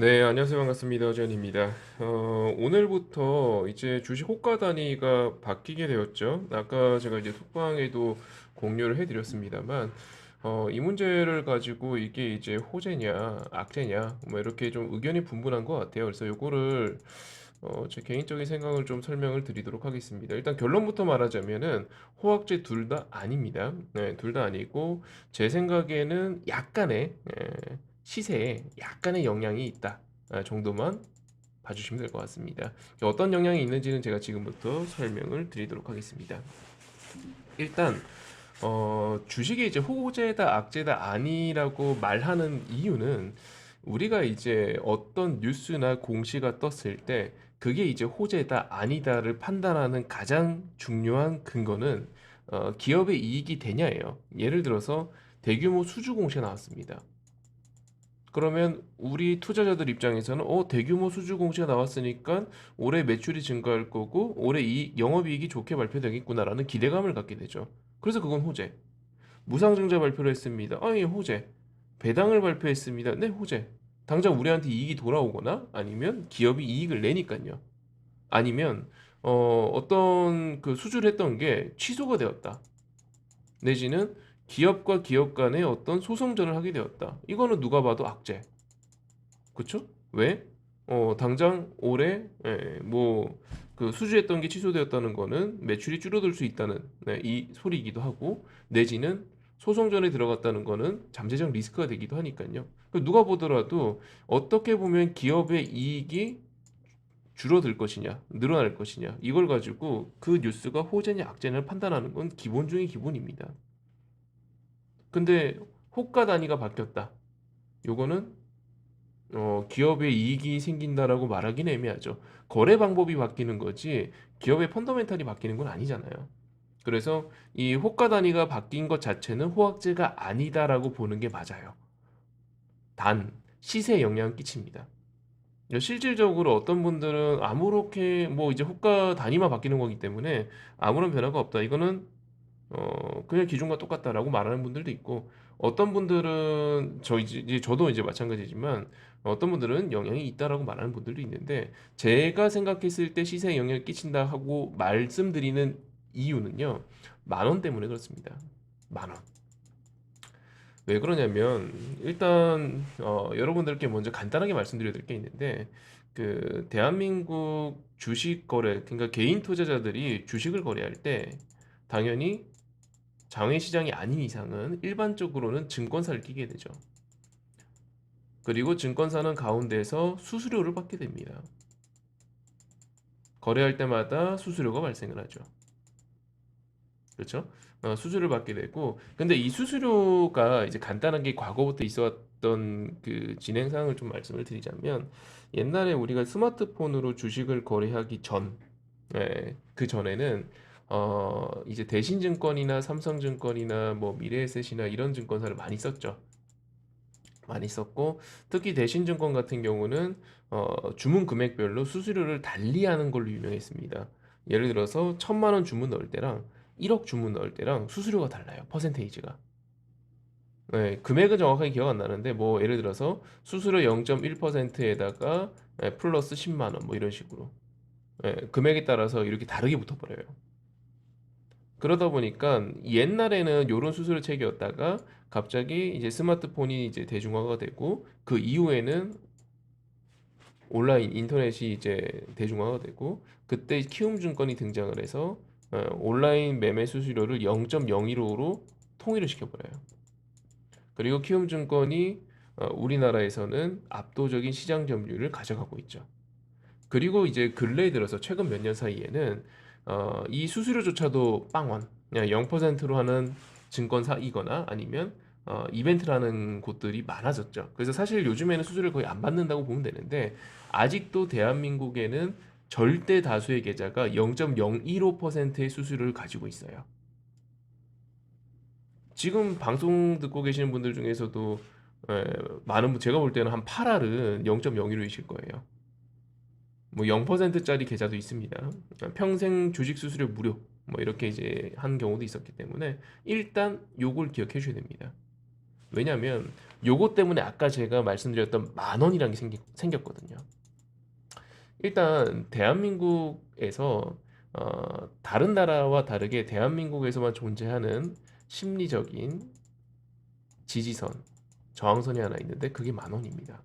네, 안녕하세요. 반갑습니다. 전입니다. 오늘부터 이제 주식 호가 단위가 바뀌게 되었죠. 아까 제가 이제 톡방에도 공유를 해드렸습니다만, 이 문제를 가지고 이게 이제 호재냐, 악재냐, 뭐 이렇게 좀 의견이 분분한 것 같아요. 그래서 요거를 제 개인적인 생각을 좀 설명을 드리도록 하겠습니다. 일단 결론부터 말하자면은 호황제 둘 다 아닙니다. 네, 둘 다 아니고 제 생각에는 약간의 시세에 약간의 영향이 있다 정도만 봐주시면 될 것 같습니다. 어떤 영향이 있는지는 제가 지금부터 설명을 드리도록 하겠습니다. 일단 주식이 이제 호재다 악재다 아니라고 말하는 이유는 우리가 이제 어떤 뉴스나 공시가 떴을 때 그게 이제 호재다 아니다를 판단하는 가장 중요한 근거는 기업의 이익이 되냐예요. 예를 들어서 대규모 수주 공시가 나왔습니다. 그러면 우리 투자자들 입장에서는 대규모 수주 공시가 나왔으니까 올해 매출이 증가할 거고 올해 영업이익이 좋게 발표되겠구나라는 기대감을 갖게 되죠. 그래서 그건 호재. 무상증자 발표를 했습니다. 예, 호재. 배당을 발표했습니다. 네, 호재. 당장 우리한테 이익이 돌아오거나 아니면 기업이 이익을 내니까요. 아니면 어떤 그 수주를 했던 게 취소가 되었다. 내지는 기업과 기업 간의 어떤 소송전을 하게 되었다. 이거는 누가 봐도 악재. 그쵸? 왜? 당장 올해 그 수주했던 게 취소되었다는 거는 매출이 줄어들 수 있다는 이 소리이기도 하고 내지는 소송전에 들어갔다는 거는 잠재적 리스크가 되기도 하니까요. 누가 보더라도 어떻게 보면 기업의 이익이 줄어들 것이냐, 늘어날 것이냐 이걸 가지고 그 뉴스가 호재냐 악재냐를 판단하는 건 기본 중의 기본입니다. 근데 호가 단위가 바뀌었다. 요거는 기업의 이익이 생긴다라고 말하기는 애매하죠. 거래 방법이 바뀌는 거지 기업의 펀더멘탈이 바뀌는 건 아니잖아요. 그래서 이 호가 단위가 바뀐 것 자체는 호황제가 아니다라고 보는 게 맞아요. 단 시세에 영향을 끼칩니다. 실질적으로 어떤 분들은 아무렇게 뭐 이제 호가 단위만 바뀌는 거기 때문에 아무런 변화가 없다. 이거는 그냥 기존과 똑같다라고 말하는 분들도 있고 어떤 분들은 저도 이제 마찬가지지만 어떤 분들은 영향이 있다라고 말하는 분들도 있는데 제가 생각했을 때 시세에 영향을 끼친다 하고 말씀드리는 이유는요. 10,000원 때문에 그렇습니다. 10,000원. 왜 그러냐면 일단 여러분들께 먼저 간단하게 말씀드려야 될 게 있는데 그 대한민국 주식 거래 그러니까 개인 투자자들이 주식을 거래할 때 당연히 장외 시장이 아닌 이상은 일반적으로는 증권사를 끼게 되죠. 그리고 증권사는 가운데서 수수료를 받게 됩니다. 거래할 때마다 수수료가 발생을 하죠. 그렇죠? 수수료를 받게 되고, 근데 이 수수료가 이제 간단하게 과거부터 있어왔던 그 진행 사항을 좀 말씀을 드리자면, 옛날에 우리가 스마트폰으로 주식을 거래하기 전, 그 전에는 이제 대신증권이나 삼성증권이나 뭐 미래에셋이나 이런 증권사를 많이 썼죠. 많이 썼고 특히 대신증권 같은 경우는 주문 금액별로 수수료를 달리하는 걸로 유명했습니다. 예를 들어서 1,000만 원 주문 넣을 때랑 1억 주문 넣을 때랑 수수료가 달라요. 퍼센테이지가. 네, 금액은 정확하게 기억 안 나는데 뭐 예를 들어서 수수료 0.1%에다가 플러스 10만 원 뭐 이런 식으로 금액에 따라서 이렇게 다르게 붙어버려요. 그러다 보니까 옛날에는 요런 수수료 체계였다가 갑자기 이제 스마트폰이 이제 대중화가 되고 그 이후에는 온라인 인터넷이 이제 대중화가 되고 그때 키움증권이 등장을 해서 온라인 매매 수수료를 0.015로 통일을 시켜버려요. 그리고 키움증권이 우리나라에서는 압도적인 시장 점유율을 가져가고 있죠. 그리고 이제 근래에 들어서 최근 몇 년 사이에는 이 수수료조차도 빵원, 그냥 0%로 하는 증권사이거나 아니면 이벤트라는 곳들이 많아졌죠. 그래서 사실 요즘에는 수수료를 거의 안 받는다고 보면 되는데 아직도 대한민국에는 절대 다수의 계좌가 0.015%의 수수료를 가지고 있어요. 지금 방송 듣고 계시는 분들 중에서도 많은 제가 볼 때는 한 8할은 0.01이실 거예요. 뭐 0%짜리 계좌도 있습니다. 평생 주식 수수료 무료 뭐 이렇게 이제 한 경우도 있었기 때문에 일단 요걸 기억해 주셔야 됩니다. 왜냐하면 요거 때문에 아까 제가 말씀드렸던 만 원이라는 게 생겼거든요. 일단 대한민국에서 다른 나라와 다르게 대한민국에서만 존재하는 심리적인 지지선, 저항선이 하나 있는데 그게 만 원입니다.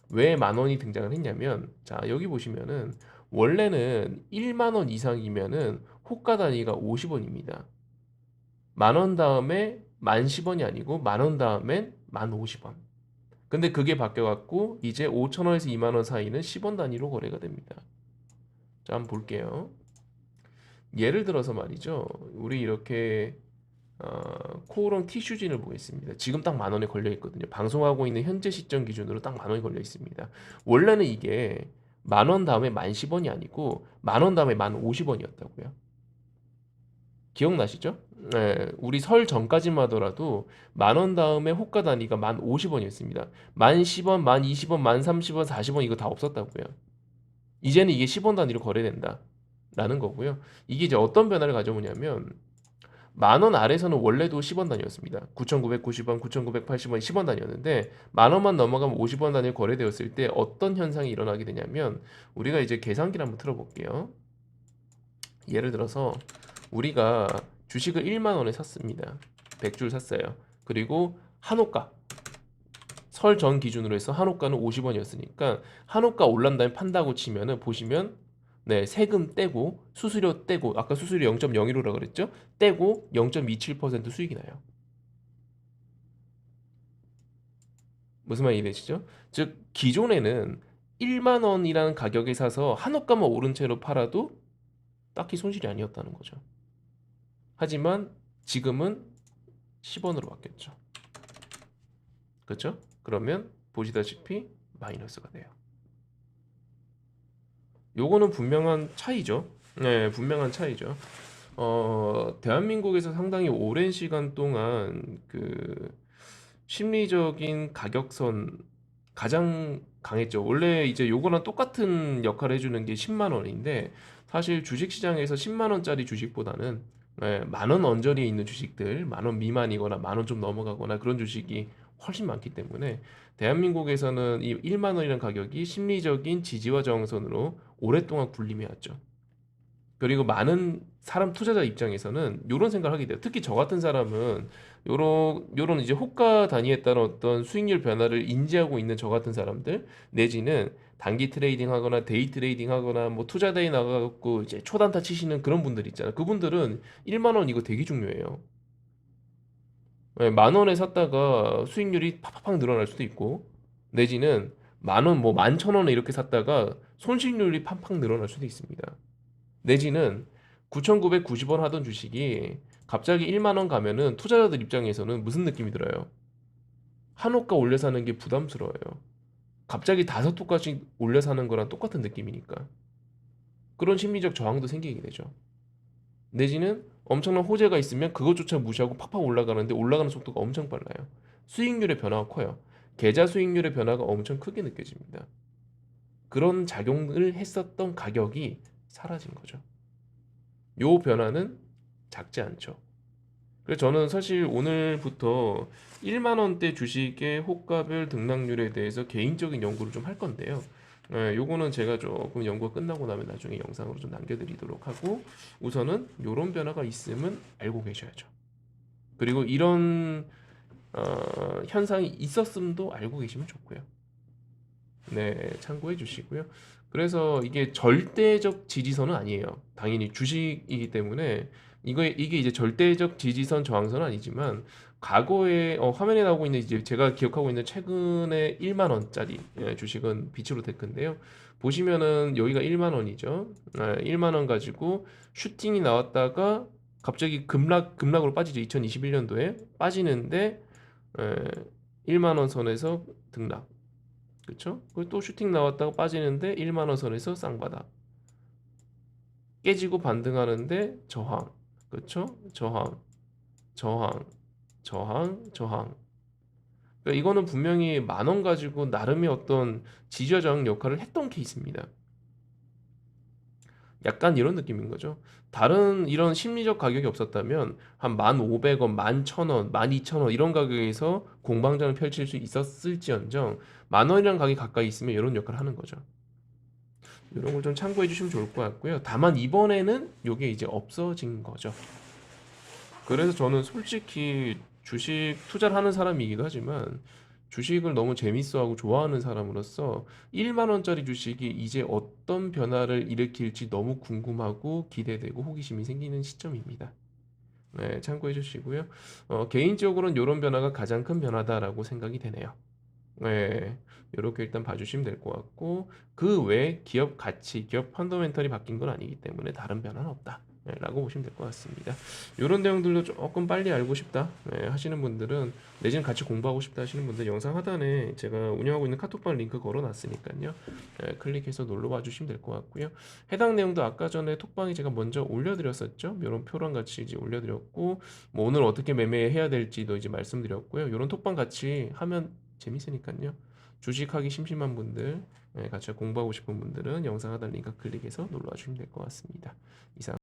왜 만 원이 등장을 했냐면 자 여기 보시면은 원래는 1만 원 이상이면은 호가 단위가 50원입니다. 만 원 다음에 만 10원이 아니고 만 원 다음엔 만 50원. 근데 그게 바뀌어갖고 이제 5천 원에서 2만 원 사이는 10원 단위로 거래가 됩니다. 자 한번 볼게요. 예를 들어서 말이죠. 우리 이렇게 코오롱 티슈진을 보겠습니다. 지금 딱 만 원에 걸려 있거든요. 방송하고 있는 현재 시점 기준으로 딱 만 원이 걸려 있습니다. 원래는 이게 만 원 다음에 만 10원이 아니고 만 원 다음에 만 50원이었다고요. 기억나시죠? 네, 우리 설 전까지만 하더라도 만 원 다음에 호가 단위가 만 50원이었습니다. 만 10원, 만 20원, 만 30원, 40원 이거 다 없었다고요. 이제는 이게 10원 단위로 거래된다. 라는 거고요. 이게 이제 어떤 변화를 가져오냐면 만 원 아래서는 원래도 10원 단위였습니다. 9,990원, 9,980원, 10원 단위였는데 만 원만 넘어가면 50원 단위로 거래되었을 때 어떤 현상이 일어나게 되냐면 우리가 이제 계산기를 한번 틀어볼게요. 예를 들어서 우리가 주식을 1만 원에 샀습니다. 100줄 샀어요. 그리고 한호가 설 전 기준으로 해서 한호가는 50원이었으니까 한호가 올란 다음에 판다고 치면은 보시면 네, 세금 떼고 수수료 떼고 아까 수수료 0.01호라 그랬죠? 떼고 0.27% 수익이 나요. 무슨 말이 되시죠? 즉 기존에는 1만 원이라는 가격에 사서 한호가만 오른 채로 팔아도 딱히 손실이 아니었다는 거죠. 하지만 지금은 10원으로 바뀌었죠. 그렇죠? 그러면 보시다시피 마이너스가 돼요. 요거는 분명한 차이죠. 네, 분명한 차이죠. 대한민국에서 상당히 오랜 시간 동안 그 심리적인 가격선 가장 강했죠. 원래 이제 요거랑 똑같은 역할을 해주는 게 10만 원인데 사실 주식시장에서 10만 원짜리 주식보다는 만원 언저리에 있는 주식들, 만 원 미만이거나 만 원 좀 넘어가거나 그런 주식이 훨씬 많기 때문에 대한민국에서는 이 1만 원이라는 가격이 심리적인 지지와 저항선으로 오랫동안 군림해 왔죠. 그리고 많은 사람 투자자 입장에서는 이런 생각을 하게 돼요. 특히 저 같은 사람은 요런 이제 호가 단위에 따른 어떤 수익률 변화를 인지하고 있는 저 같은 사람들 내지는 단기 트레이딩 하거나 데이 트레이딩 하거나 뭐 투자대에 나가고 이제 초단타 치시는 그런 분들 있잖아요. 그분들은 1만 원 이거 되게 중요해요. 네, 만 원에 샀다가 수익률이 팍팍팍 늘어날 수도 있고 내지는 만 원, 뭐 11,000원에 이렇게 샀다가 손실률이 팍팍 늘어날 수도 있습니다. 내지는 9,990원 하던 주식이 갑자기 1만 원 가면은 투자자들 입장에서는 무슨 느낌이 들어요? 한호가 올려 사는 게 부담스러워요. 갑자기 다섯 호가씩 올려 사는 거랑 똑같은 느낌이니까. 그런 심리적 저항도 생기게 되죠. 내지는 엄청난 호재가 있으면 그것조차 무시하고 팍팍 올라가는데 올라가는 속도가 엄청 빨라요. 수익률의 변화가 커요. 계좌 수익률의 변화가 엄청 크게 느껴집니다. 그런 작용을 했었던 가격이 사라진 거죠. 요 변화는 작지 않죠. 그래서 저는 사실 오늘부터 1만 원대 주식의 호가별 등락률에 대해서 개인적인 연구를 좀 할 건데요. 요거는 제가 조금 연구가 끝나고 나면 나중에 영상으로 좀 남겨드리도록 하고 우선은 요런 변화가 있음은 알고 계셔야죠. 그리고 이런 현상이 있었음도 알고 계시면 좋고요. 네, 참고해 주시고요. 그래서 이게 절대적 지지선은 아니에요. 당연히 주식이기 때문에 이게 이제 절대적 지지선 저항선은 아니지만 과거에 화면에 나오고 있는 이제 제가 기억하고 있는 최근에 1만 원짜리 주식은 비츠로 테크인데요. 보시면은 여기가 1만 원이죠. 1만 원 가지고 슈팅이 나왔다가 갑자기 급락으로 빠지죠. 2021년도에 빠지는데 1만 원 선에서 등락. 그렇죠? 그리고 또 슈팅 나왔다가 빠지는데 1만 원 선에서 쌍바닥. 깨지고 반등하는데 저항. 그렇죠? 저항, 저항, 저항, 저항. 그러니까 이거는 분명히 만 원 가지고 나름의 어떤 지지와 저항 역할을 했던 케이스입니다. 약간 이런 느낌인 거죠. 다른 이런 심리적 가격이 없었다면 한 1,500원, 11,000원, 12,000원 이런 가격에서 공방전을 펼칠 수 있었을지언정 10,000원이라는 가격이 가까이 있으면 이런 역할을 하는 거죠. 이런 걸 좀 참고해 주시면 좋을 것 같고요. 다만 이번에는 이게 이제 없어진 거죠. 그래서 저는 솔직히 주식 투자를 하는 사람이기도 하지만 주식을 너무 재밌어하고 좋아하는 사람으로서 1만 원짜리 주식이 이제 어떤 변화를 일으킬지 너무 궁금하고 기대되고 호기심이 생기는 시점입니다. 네, 참고해 주시고요. 개인적으로는 이런 변화가 가장 큰 변화다라고 생각이 되네요. 네, 이렇게 일단 봐주시면 될 것 같고 그 외에 기업 가치, 기업 펀더멘털이 바뀐 건 아니기 때문에 다른 변화는 없다. 네, 라고 보시면 될 것 같습니다. 이런 내용들도 조금 빨리 알고 싶다 하시는 분들은 내지는 같이 공부하고 싶다 하시는 분들 영상 하단에 제가 운영하고 있는 카톡방 링크 걸어놨으니까요. 클릭해서 놀러와 주시면 될 것 같고요. 해당 내용도 아까 전에 톡방에 제가 먼저 올려드렸었죠. 이런 표랑 같이 이제 올려드렸고 뭐 오늘 어떻게 매매해야 될지도 이제 말씀드렸고요. 이런 톡방 같이 하면 재밌으니까요. 주식하기 심심한 분들, 같이 공부하고 싶은 분들은 영상 하단 링크 클릭해서 놀러와 주시면 될 것 같습니다. 이상